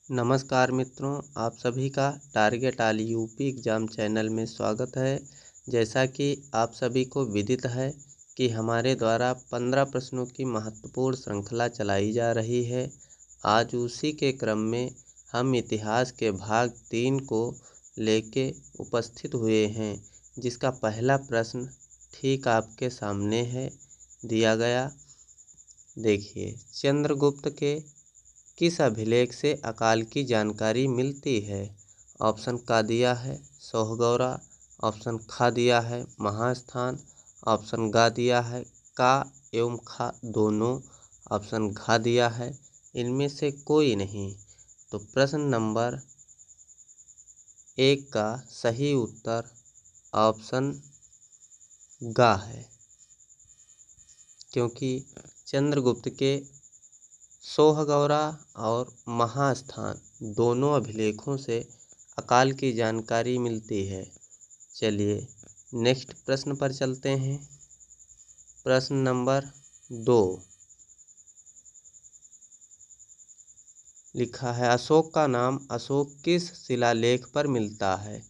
नमस्कार मित्रों, आप सभी का target all UP exam channel में स्वागत है। जैसा कि आप सभी को विदित है कि हमारे द्वारा 15 प्रश्नों की महत्वपूर्ण श्रृंखला चलाई जा रही है। आज उसी के क्रम में हम इतिहास के भाग 3 को लेके उपस्थित हुए हैं, जिसका पहला प्रश्न ठीक आपके सामने है दिया गया। देखिए, चंद्रगुप्त के किस अभिलेख से अकाल की जानकारी मिलती है? ऑप्शन का दिया है सोहगौरा, ऑप्शन खा दिया है महास्थान, ऑप्शन गा दिया है का एवं खा दोनों, ऑप्शन घा दिया है इनमें से कोई नहीं। तो प्रश्न नंबर 1 का सही उत्तर ऑप्शन गा है, क्योंकि चंद्रगुप्त के सोहगौरा और महास्थान दोनों अभिलेखों से अकाल की जानकारी मिलती है। चलिए नेक्स्ट प्रश्न पर चलते हैं। प्रश्न नंबर 2 लिखा है, अशोक का नाम अशोक किस शिलालेख पर मिलता है?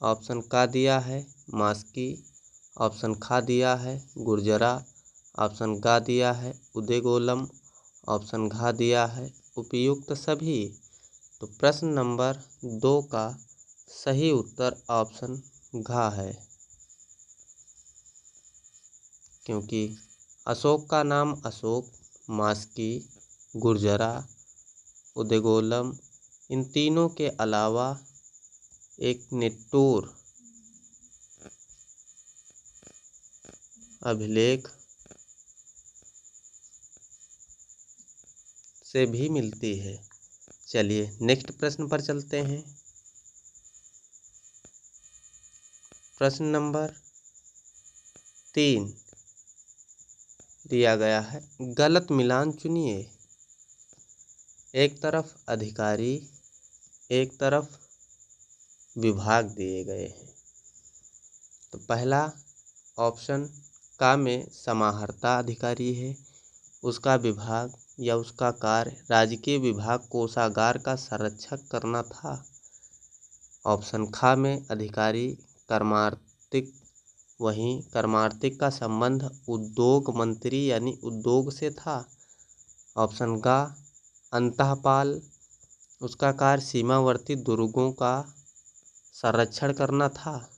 ऑप्शन का दिया है मास्की, ऑप्शन खा दिया है गुर्जरा, ऑप्शन गा दिया है उदयगोलम, ऑप्शन घा दिया है उपयुक्त सभी। तो प्रश्न नंबर 2 का सही उत्तर ऑप्शन घा है, क्योंकि अशोक का नाम अशोक, मास्की, गुर्जरा, उदयगोलम इन तीनों के अलावा एक निट्टूर अभिलेख से भी मिलती है। चलिए नेक्स्ट प्रश्न पर चलते हैं। प्रश्न नंबर 3 दिया गया है, गलत मिलान चुनिए। एक तरफ अधिकारी, एक तरफ विभाग दिए गए हैं। तो पहला ऑप्शन का में समाहर्ता अधिकारी है, उसका विभाग या उसका कार्य राजकीय विभाग कोषागार का संरक्षक करना था। ऑप्शन खा में अधिकारी कर्मार्तिक, वहीं कर्मार्तिक का संबंध उद्योग मंत्री यानी उद्योग से था। ऑप्शन गा अंतःपाल, उसका कार्य सीमावर्ती दुर्गों का संरक्षण करना था।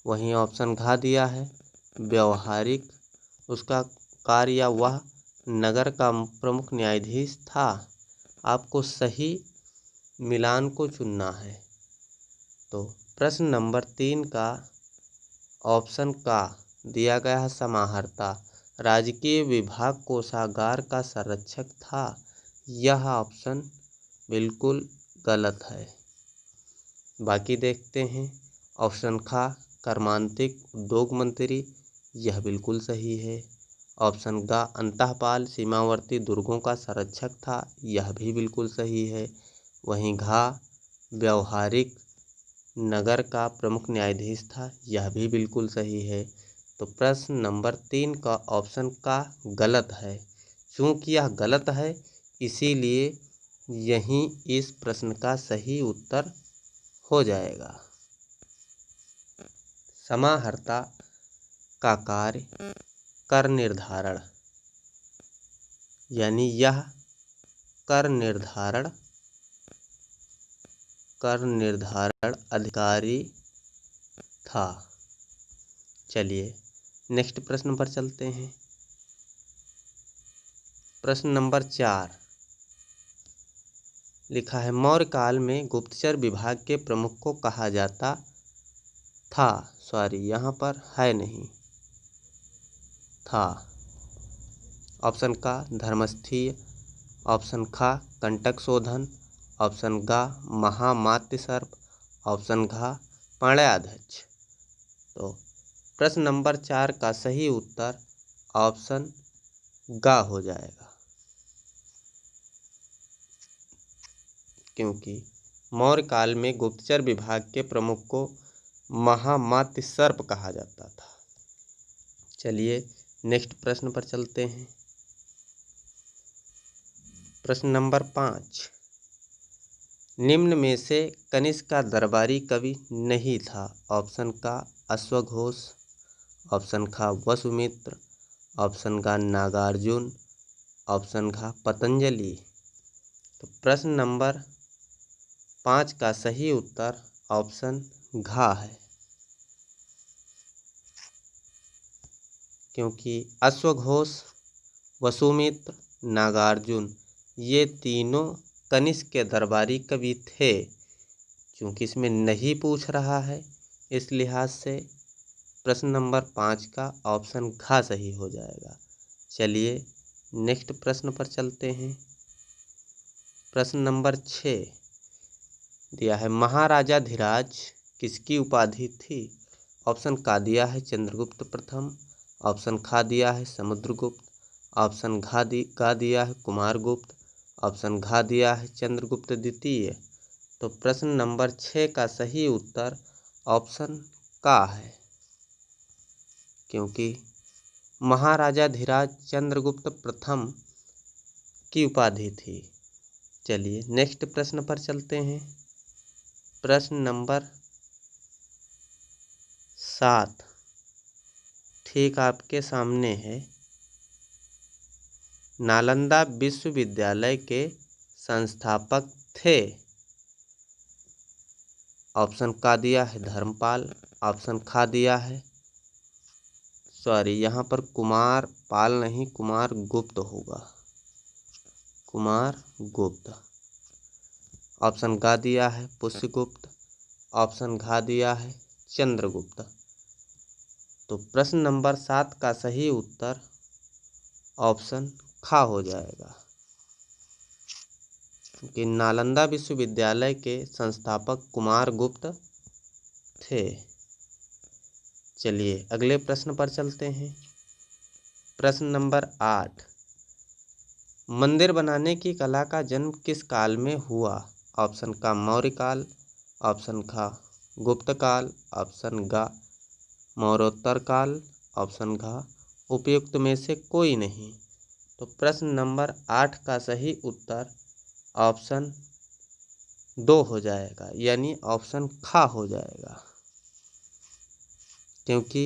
वहीं ऑप्शन घा दिया है व्यवहारिक, उसका कार्य या वह नगर का प्रमुख न्यायाधीश था। आपको सही मिलान को चुनना है। तो प्रश्न नंबर 3 का ऑप्शन का दिया गया है समाहर्ता राजकीय विभाग कोषागार का संरक्षक था। यह ऑप्शन बिल्कुल गलत है। बाकी देखते हैं। ऑप्शन खा कर्मांतिक उद्योग मंत्री, यह बिल्कुल सही है। ऑप्शन गा अंतःपाल सीमावर्ती दुर्गों का संरक्षक था, यह भी बिल्कुल सही है। वहीं घा व्यवहारिक नगर का प्रमुख न्यायाधीश था, यह भी बिल्कुल सही है। तो प्रश्न नंबर 3 का ऑप्शन का गलत है। चूँकि यह गलत है, इसीलिए यहीं इस प्रश्न का सही उत्तर हो जाएगा। समाहर्ता का कार्य कर निर्धारण, यानी यह कर निर्धारण अधिकारी था। चलिए नेक्स्ट प्रश्न पर चलते हैं। प्रश्न नंबर 4 लिखा है, मौर्य काल में गुप्तचर विभाग के प्रमुख को कहा जाता था। यहाँ पर है नहीं, था। ऑप्शन का धर्मस्थीय, ऑप्शन खा कंटक शोधन, ऑप्शन गा महामात्य सर्प, ऑप्शन घा पाण्याध्यक्ष। तो प्रश्न नंबर 4 का सही उत्तर ऑप्शन गा हो जाएगा, क्योंकि मौर्य काल में गुप्तचर विभाग के प्रमुख को महामात्य सर्प कहा जाता था। चलिए नेक्स्ट प्रश्न पर चलते हैं। प्रश्न नंबर 5 निम्न में से कनिष्क का दरबारी कवि नहीं था। ऑप्शन का अश्वघोष, ऑप्शन खा वसुमित्र, ऑप्शन का नागार्जुन, ऑप्शन खा पतंजलि। तो प्रश्न नंबर 5 का सही उत्तर ऑप्शन घा है, क्योंकि अश्वघोष, वसुमित्र, नागार्जुन ये तीनों कनिष्क के दरबारी कवि थे। क्योंकि इसमें नहीं पूछ रहा है, इस लिहाज से प्रश्न नंबर 5 का ऑप्शन घा सही हो जाएगा। चलिए नेक्स्ट प्रश्न पर चलते हैं। प्रश्न नंबर 6 दिया है, महाराजा धीराज किसकी उपाधि थी? ऑप्शन का दिया है चंद्रगुप्त प्रथम, ऑप्शन खा दिया है समुद्रगुप्त, ऑप्शन का दिया है कुमारगुप्त, ऑप्शन घा दिया है चंद्रगुप्त द्वितीय। तो प्रश्न नंबर 6 का सही उत्तर ऑप्शन का है, क्योंकि महाराजा धीराज चंद्रगुप्त प्रथम की उपाधि थी। चलिए नेक्स्ट प्रश्न पर चलते हैं। प्रश्न नंबर 7 ठीक आपके सामने है। नालंदा विश्वविद्यालय के संस्थापक थे। ऑप्शन का दिया है धर्मपाल, ऑप्शन खा दिया है यहाँ पर कुमार पाल नहीं, कुमार गुप्त होगा, कुमार गुप्त। ऑप्शन का दिया है पुष्यगुप्त, ऑप्शन घा दिया है चंद्रगुप्त। तो प्रश्न नंबर 7 का सही उत्तर ऑप्शन खा हो जाएगा, कि नालंदा विश्वविद्यालय के संस्थापक कुमार गुप्त थे। चलिए अगले प्रश्न पर चलते हैं। प्रश्न नंबर 8 मंदिर बनाने की कला का जन्म किस काल में हुआ? ऑप्शन का मौर्य काल, ऑप्शन खा गुप्त काल, ऑप्शन गा मौर्योत्तर काल, ऑप्शन घा उपयुक्त में से कोई नहीं। तो प्रश्न नंबर 8 का सही उत्तर ऑप्शन 2 हो जाएगा, यानी ऑप्शन खा हो जाएगा, क्योंकि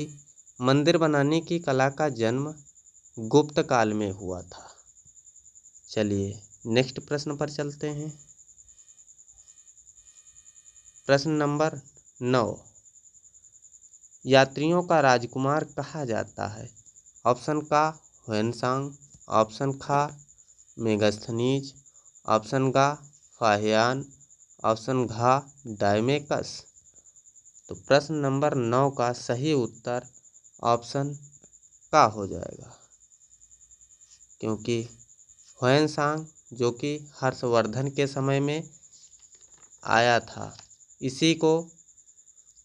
मंदिर बनाने की कला का जन्म गुप्त काल में हुआ था। चलिए नेक्स्ट प्रश्न पर चलते हैं। प्रश्न नंबर 9 यात्रियों का राजकुमार कहा जाता है? ऑप्शन का ह्वेनसांग, ऑप्शन खा मेगास्थनीज, ऑप्शन गा फाहियान, ऑप्शन घा डायमेकस। तो प्रश्न नंबर 9 का सही उत्तर ऑप्शन का हो जाएगा, क्योंकि ह्वेनसांग जो कि हर्षवर्धन के समय में आया था, इसी को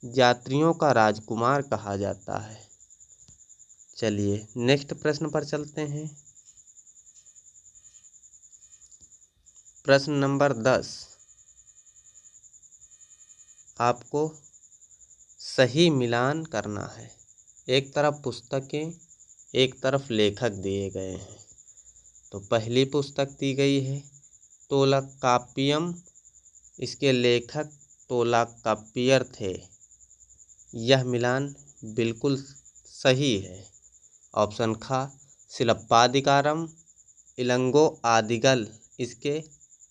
यात्रियों का राजकुमार कहा जाता है। चलिए नेक्स्ट प्रश्न पर चलते हैं। प्रश्न नंबर 10 आपको सही मिलान करना है। एक तरफ पुस्तकें, एक तरफ लेखक दिए गए हैं। तो पहली पुस्तक दी गई है तोलाकाप्पियम, इसके लेखक तोलाकाप्पियर थे। यह मिलान बिल्कुल सही है। ऑप्शन खा शिलप्पादिकारम, इलंगो आदिगल इसके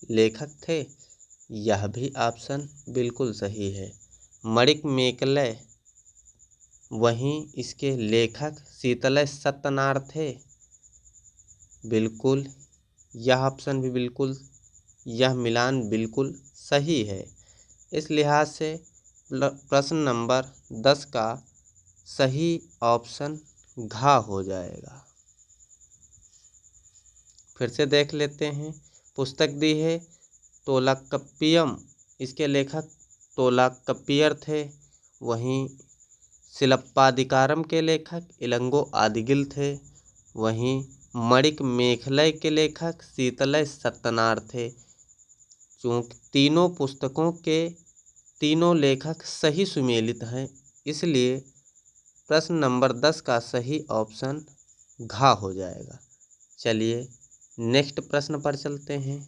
लेखक थे। यह भी ऑप्शन बिल्कुल सही है। मणिक मेकलय वहीं इसके लेखक शीतलय सत्यनार थे। बिल्कुल यह ऑप्शन भी बिल्कुल, यह मिलान बिल्कुल सही है। इस लिहाज से प्रश्न नंबर 10 का सही ऑप्शन घा हो जाएगा। फिर से देख लेते हैं। पुस्तक दी है तोलाकप्पियम, इसके लेखक तोलाकप्पियर थे। वहीं शिलप्पादिकारम के लेखक इलंगो आदिगिल थे। वहीं मणिक मेखलय के लेखक शीतलय सत्यनार थे। चूँकि तीनों पुस्तकों के तीनों लेखक सही सुमेलित हैं, इसलिए प्रश्न नंबर 10 का सही ऑप्शन घा हो जाएगा। चलिए नेक्स्ट प्रश्न पर चलते हैं।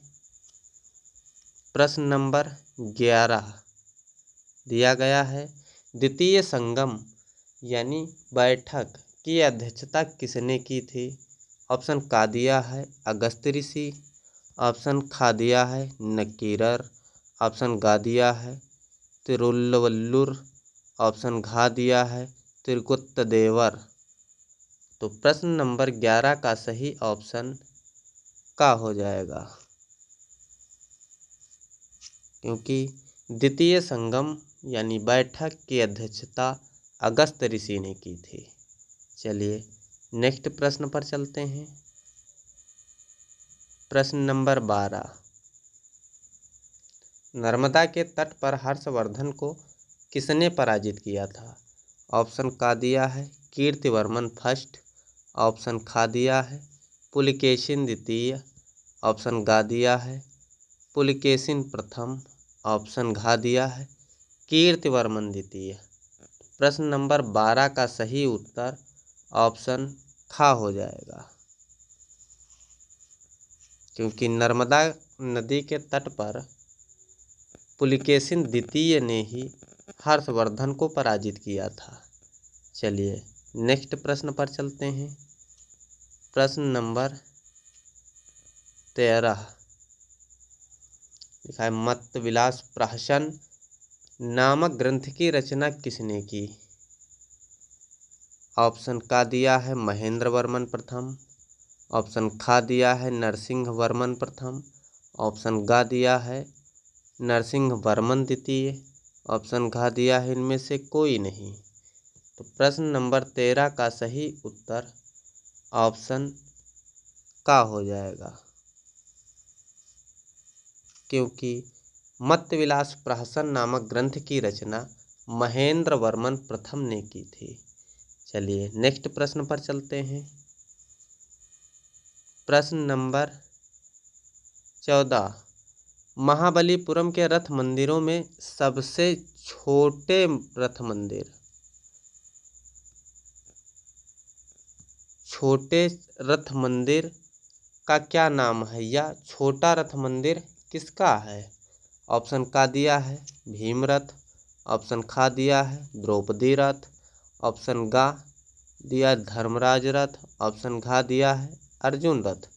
प्रश्न नंबर 11 दिया गया है, द्वितीय संगम यानी बैठक की अध्यक्षता किसने की थी? ऑप्शन का दिया है अगस्त्य ऋषि, ऑप्शन खा दिया है नकीरर, ऑप्शन गा दिया है तिरुवल्लुवर, ऑप्शन घा दिया है तिरुकुत्तदेवर। तो प्रश्न नंबर 11 का सही ऑप्शन का हो जाएगा, क्योंकि द्वितीय संगम यानी बैठक की अध्यक्षता अगस्त्य ऋषि ने की थी। चलिए नेक्स्ट प्रश्न पर चलते हैं। प्रश्न नंबर 12, नर्मदा के तट पर हर्षवर्धन को किसने पराजित किया था? ऑप्शन का दिया है कीर्तिवर्मन फर्स्ट, ऑप्शन खा दिया है पुलकेशिन द्वितीय, ऑप्शन गा दिया है पुलकेशिन प्रथम, ऑप्शन घा दिया है कीर्तिवर्मन द्वितीय। प्रश्न नंबर 12 का सही उत्तर ऑप्शन खा हो जाएगा, क्योंकि नर्मदा नदी के तट पर पुलकेशिन द्वितीय ने ही हर्षवर्धन को पराजित किया था। चलिए नेक्स्ट प्रश्न पर चलते हैं। प्रश्न नंबर 13 लिखा है, मत्तविलास प्रहसन नामक ग्रंथ की रचना किसने की? ऑप्शन का दिया है महेंद्र वर्मन प्रथम, ऑप्शन खा दिया है नरसिंह वर्मन प्रथम, ऑप्शन गा दिया है नरसिंह वर्मन द्वितीय, ऑप्शन घा दिया है इनमें से कोई नहीं। तो प्रश्न नंबर 13 का सही उत्तर ऑप्शन का हो जाएगा, क्योंकि मत्तविलास प्रहसन नामक ग्रंथ की रचना महेंद्र वर्मन प्रथम ने की थी। चलिए नेक्स्ट प्रश्न पर चलते हैं। प्रश्न नंबर 14, महाबलीपुरम के रथ मंदिरों में सबसे छोटे रथ मंदिर, छोटे रथ मंदिर का क्या नाम है या छोटा रथ मंदिर किसका है? ऑप्शन का दिया है भीम रथ, ऑप्शन खा दिया है द्रौपदी रथ, ऑप्शन गा दिया धर्मराज रथ, ऑप्शन घा दिया है अर्जुन रथ।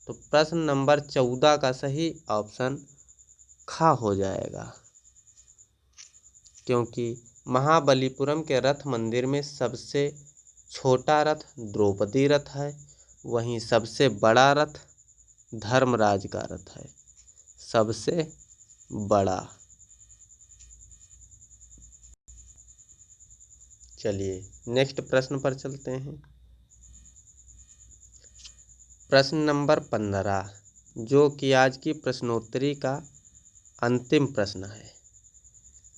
तो प्रश्न नंबर 14 का सही ऑप्शन खा हो जाएगा, क्योंकि महाबलीपुरम के रथ मंदिर में सबसे छोटा रथ द्रौपदी रथ है, वहीं सबसे बड़ा रथ धर्मराज का रथ है, सबसे बड़ा। चलिए नेक्स्ट प्रश्न पर चलते हैं। प्रश्न नंबर 15, जो कि आज की प्रश्नोत्तरी का अंतिम प्रश्न है।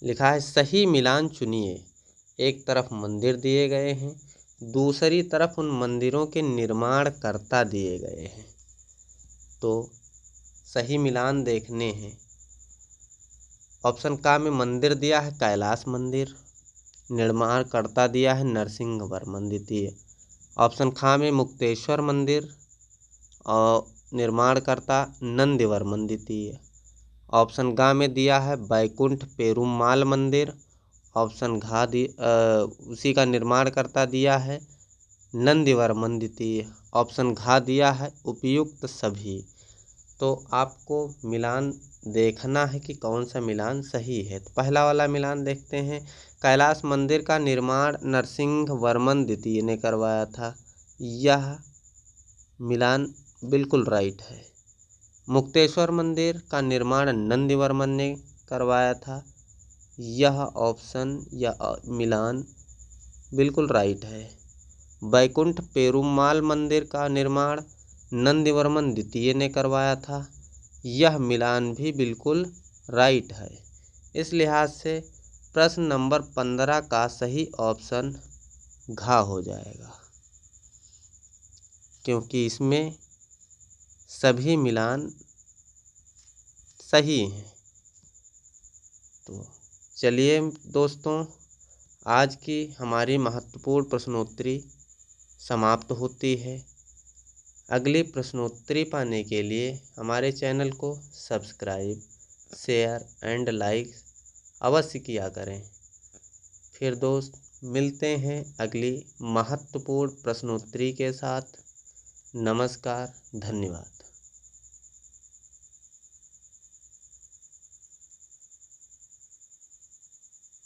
लिखा है, सही मिलान चुनिए। एक तरफ मंदिर दिए गए हैं, दूसरी तरफ उन मंदिरों के निर्माणकर्ता दिए गए हैं। तो सही मिलान देखने हैं। ऑप्शन का में मंदिर दिया है कैलाश मंदिर, निर्माणकर्ता दिया है नरसिंह वर्मन द्वितीय। ऑप्शन खा में मुक्तेश्वर मंदिर और निर्माणकर्ता नंदिवर्मन द्वितीय। ऑप्शन गा में दिया है बैकुंठ पेरुमाल मंदिर, ऑप्शन घा उसी का निर्माणकर्ता दिया है नंदिवर्मन द्वितीय, ऑप्शन घा दिया है उपयुक्त सभी। तो आपको मिलान देखना है कि कौन सा मिलान सही है। तो पहला वाला मिलान देखते हैं। कैलाश मंदिर का निर्माण नरसिंह वर्मन द्वितीय ने करवाया था, यह मिलान बिल्कुल राइट है। मुक्तेश्वर मंदिर का निर्माण नंदिवर्मन ने करवाया था, यह ऑप्शन या मिलान बिल्कुल राइट है। बैकुंठ पेरुमाल मंदिर का निर्माण नंदिवर्मन द्वितीय ने करवाया था, यह मिलान भी बिल्कुल राइट है। इस लिहाज से प्रश्न नंबर 15 का सही ऑप्शन घा हो जाएगा, क्योंकि इसमें सभी मिलान सही हैं। तो चलिए दोस्तों, आज की हमारी महत्वपूर्ण प्रश्नोत्तरी समाप्त होती है। अगली प्रश्नोत्तरी पाने के लिए हमारे चैनल को सब्सक्राइब शेयर एंड लाइक अवश्य किया करें। फिर दोस्त मिलते हैं अगली महत्वपूर्ण प्रश्नोत्तरी के साथ। नमस्कार, धन्यवाद।